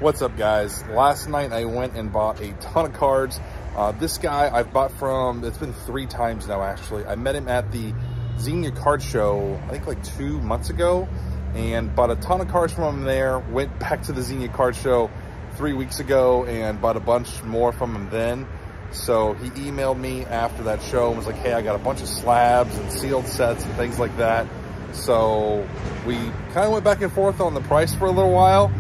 What's up, guys? Last night I went and bought a ton of cards. This guy I've bought from, it's been 3 times now actually. I met him at the Xenia card show, I think like 2 months ago, and bought a ton of cards from him there. Went back to the Xenia card show 3 weeks ago and bought a bunch more from him then. So he emailed me after that show and was like, hey, I got a bunch of slabs and sealed sets and things like that. So we kind of went back and forth on the price for a little while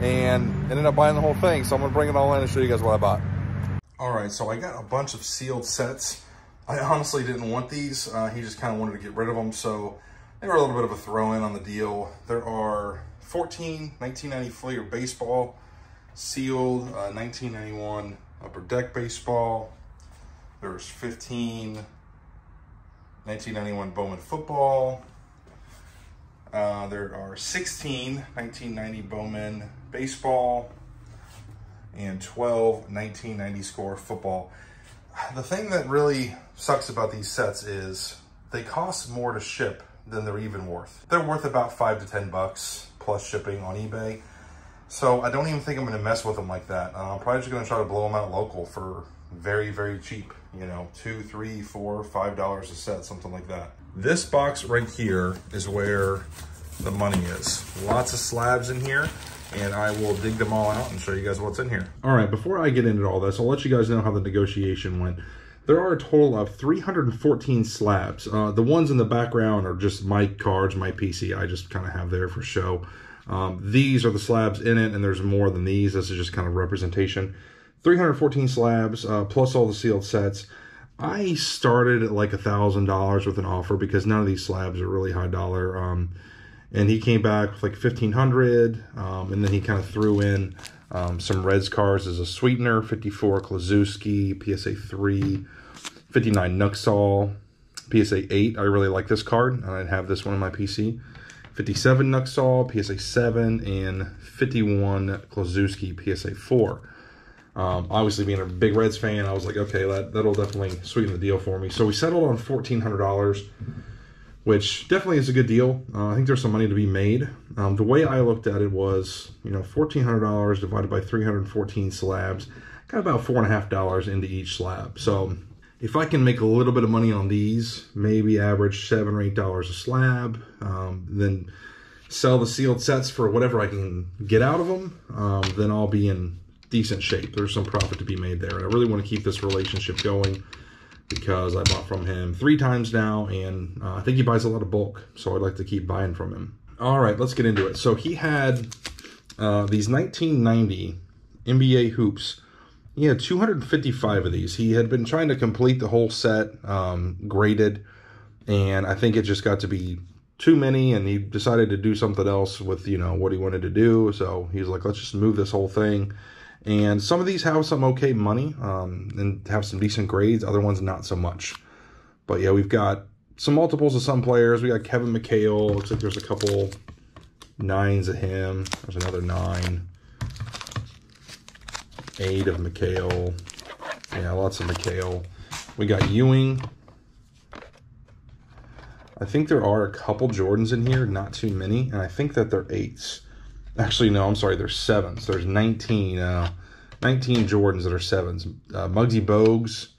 and ended up buying the whole thing. So I'm gonna bring it all in and show you guys what I bought. All right, so I got a bunch of sealed sets. I honestly didn't want these. He just kind of wanted to get rid of them. So they were a little bit of a throw in on the deal. There are 14 1990 Fleer baseball, sealed 1991 Upper Deck baseball. There's 15 1991 Bowman football. There are 16 1990 Bowman baseball and 12 1990 Score football. The thing that really sucks about these sets is they cost more to ship than they're even worth. They're worth about $5 to $10 plus shipping on eBay. So I don't even think I'm gonna mess with them like that. I'm probably just gonna try to blow them out local for very, very cheap. You know, $2, $3, $4, $5 a set, something like that. This box right here is where the money is. Lots of slabs in here, and I will dig them all out and show you guys what's in here. All right, before I get into all this, I'll let you guys know how the negotiation went. There are a total of 314 slabs. The ones in the background are just my cards, my PC. I just kind of have there for show. These are the slabs in it, and there's more than these. This is just kind of representation. 314 slabs, plus all the sealed sets. I started at like $1,000 with an offer because none of these slabs are really high dollar. And he came back with like 1,500, and then he kind of threw in some Reds cards as a sweetener. 54 Klazuski, PSA 3, 59 Nuxall, PSA 8. I really like this card, and I'd have this one on my PC. 57 Nuxall, PSA 7, and 51 Klazuski, PSA 4. Obviously, being a big Reds fan, I was like, okay, that'll definitely sweeten the deal for me. So we settled on $1,400, which definitely is a good deal. I think there's some money to be made. The way I looked at it was, you know, $1,400 divided by 314 slabs, got about $4.50 into each slab. So if I can make a little bit of money on these, maybe average $7 or $8 a slab, then sell the sealed sets for whatever I can get out of them, then I'll be in decent shape. There's some profit to be made there. And I really want to keep this relationship going because I bought from him 3 times now, and I think he buys a lot of bulk, so I'd like to keep buying from him. All right, let's get into it. So he had these 1990 NBA hoops. He had 255 of these. He had been trying to complete the whole set, graded, and I think it just got to be too many, and he decided to do something else with, you know, what he wanted to do. So he's like, let's just move this whole thing. And some of these have some okay money and have some decent grades. Other ones, not so much. But yeah, we've got some multiples of some players. We got Kevin McHale. Looks like there's a couple 9s of him. There's another 9. 8 of McHale. Yeah, lots of McHale. We got Ewing. I think there are a couple Jordans in here, not too many. And I think that they're 8s. Actually, no, I'm sorry, there's 7s. There's 19 Jordans that are 7s. Muggsy Bogues,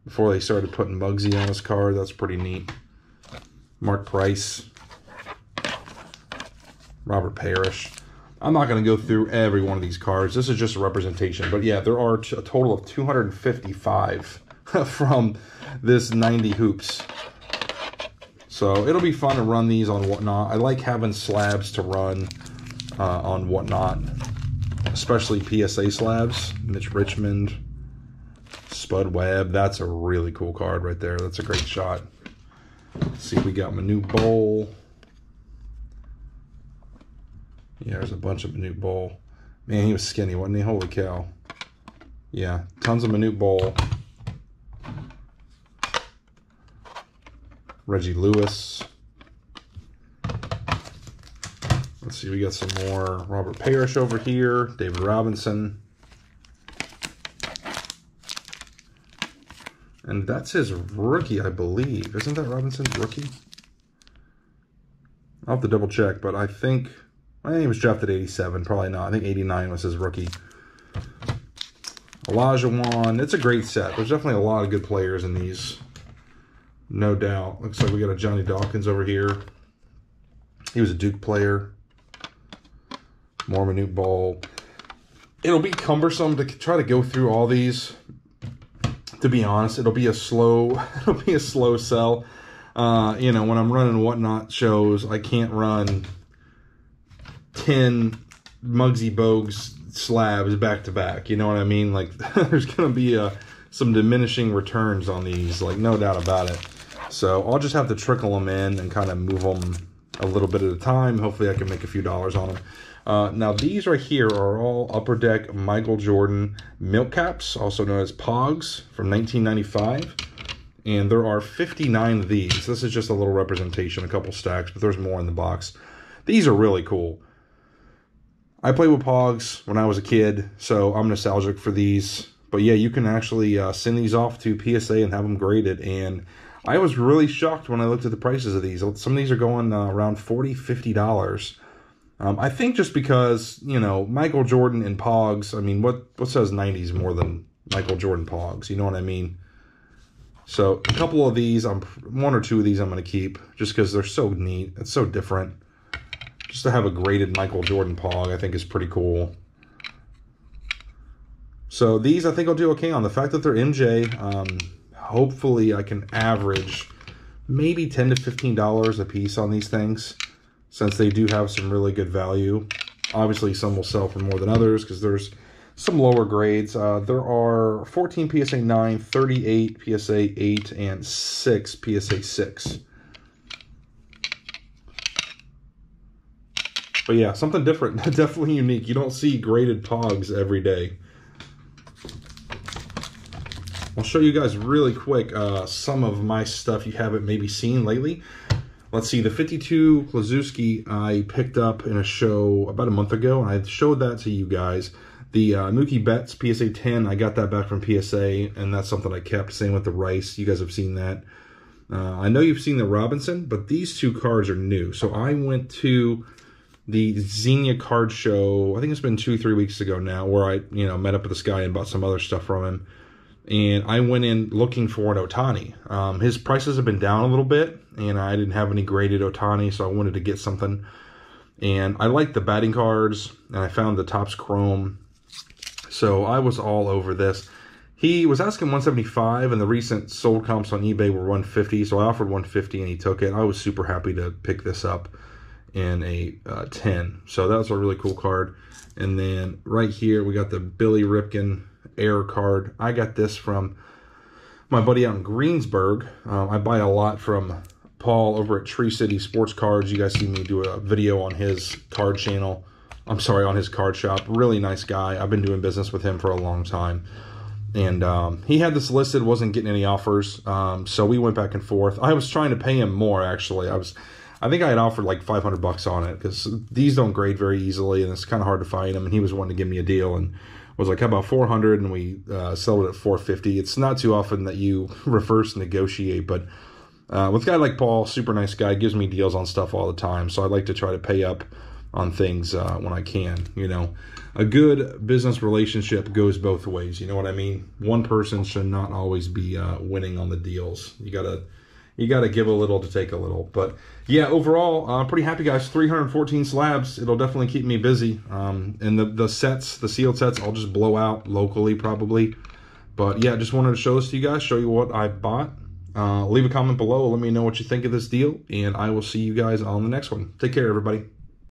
before they started putting Muggsy on his card. That's pretty neat. Mark Price. Robert Parrish. I'm not going to go through every one of these cards. This is just a representation. But yeah, there are a total of 255 from this 90 hoops. So it'll be fun to run these on Whatnot. I like having slabs to run on Whatnot, especially PSA slabs. Mitch Richmond, Spud Webb. That's a really cool card right there. That's a great shot. Let's see, we got Manute Bol. Yeah, there's a bunch of Manute Bol. Man, he was skinny, wasn't he? Holy cow. Yeah, tons of Manute Bol. Reggie Lewis. Let's see, we got some more Robert Parrish over here. David Robinson. And that's his rookie, I believe. Isn't that Robinson's rookie? I'll have to double check, but I think... I think he was drafted 87, probably not. I think 89 was his rookie. Olajuwon, it's a great set. There's definitely a lot of good players in these, no doubt. Looks like we got a Johnny Dawkins over here. He was a Duke player. More Manute Ball. It'll be cumbersome to try to go through all these. To be honest, it'll be a slow sell. You know, when I'm running Whatnot shows, I can't run 10 Muggsy Bogues slabs back to back. You know what I mean? Like, there's going to be some diminishing returns on these, like, no doubt about it. So I'll just have to trickle them in and kind of move them a little bit at a time. Hopefully I can make a few dollars on them. Now these right here are all Upper Deck Michael Jordan milk caps, also known as pogs, from 1995. And there are 59 of these. This is just a little representation, a couple stacks, but there's more in the box. These are really cool. I played with pogs when I was a kid, so I'm nostalgic for these. But yeah, you can actually send these off to PSA and have them graded. And I was really shocked when I looked at the prices of these. Some of these are going around $40, $50. I think just because, you know, Michael Jordan and pogs, I mean, what says 90s more than Michael Jordan pogs? You know what I mean? So a couple of these, one or two of these I'm going to keep just because they're so neat. It's so different. Just to have a graded Michael Jordan pog, I think is pretty cool. So these I think I'll do okay on. The fact that they're MJ, hopefully I can average maybe $10 to $15 a piece on these things, since they do have some really good value. Obviously, some will sell for more than others because there's some lower grades. There are 14 PSA 9, 38 PSA 8, and 6 PSA 6. But yeah, something different. Definitely unique. You don't see graded pogs every day. I'll show you guys really quick some of my stuff you haven't maybe seen lately. Let's see, the 52 Klazewski I picked up in a show about a month ago, and I showed that to you guys. The Mookie Betts PSA 10, I got that back from PSA, and that's something I kept. Same with the Rice. You guys have seen that. I know you've seen the Robinson, but these two cards are new. So I went to the Xenia card show, I think it's been 2-3 weeks ago now, where I, you know, met up with this guy and bought some other stuff from him. And I went in looking for an Ohtani. His prices have been down a little bit, and I didn't have any graded Ohtani, so I wanted to get something. And I liked the batting cards, and I found the Topps Chrome. So I was all over this. He was asking $175, and the recent sold comps on eBay were $150, so I offered $150, and he took it. I was super happy to pick this up in a 10. So that was a really cool card. And then right here, we got the Billy Ripken Air card. I got this from my buddy out in Greensburg. I buy a lot from Paul over at Tree City Sports Cards. You guys see me do a video on his card channel. I'm sorry, on his card shop. Really nice guy. I've been doing business with him for a long time. And he had this listed, wasn't getting any offers. So we went back and forth. I was trying to pay him more, actually. I think I had offered like $500 on it because these don't grade very easily, and it's kind of hard to find them. And he was wanting to give me a deal and was like, how about $400? And we sold it at $450. It's not too often that you reverse negotiate, but with a guy like Paul, super nice guy, gives me deals on stuff all the time. So I like to try to pay up on things when I can. You know, a good business relationship goes both ways. You know what I mean? One person should not always be winning on the deals. You gotta give a little to take a little. But yeah, overall, I'm pretty happy, guys. 314 slabs. It'll definitely keep me busy. And the sets, the sealed sets, I'll just blow out locally probably. But yeah, just wanted to show this to you guys, show you what I bought. Leave a comment below. Let me know what you think of this deal, and I will see you guys on the next one. Take care, everybody.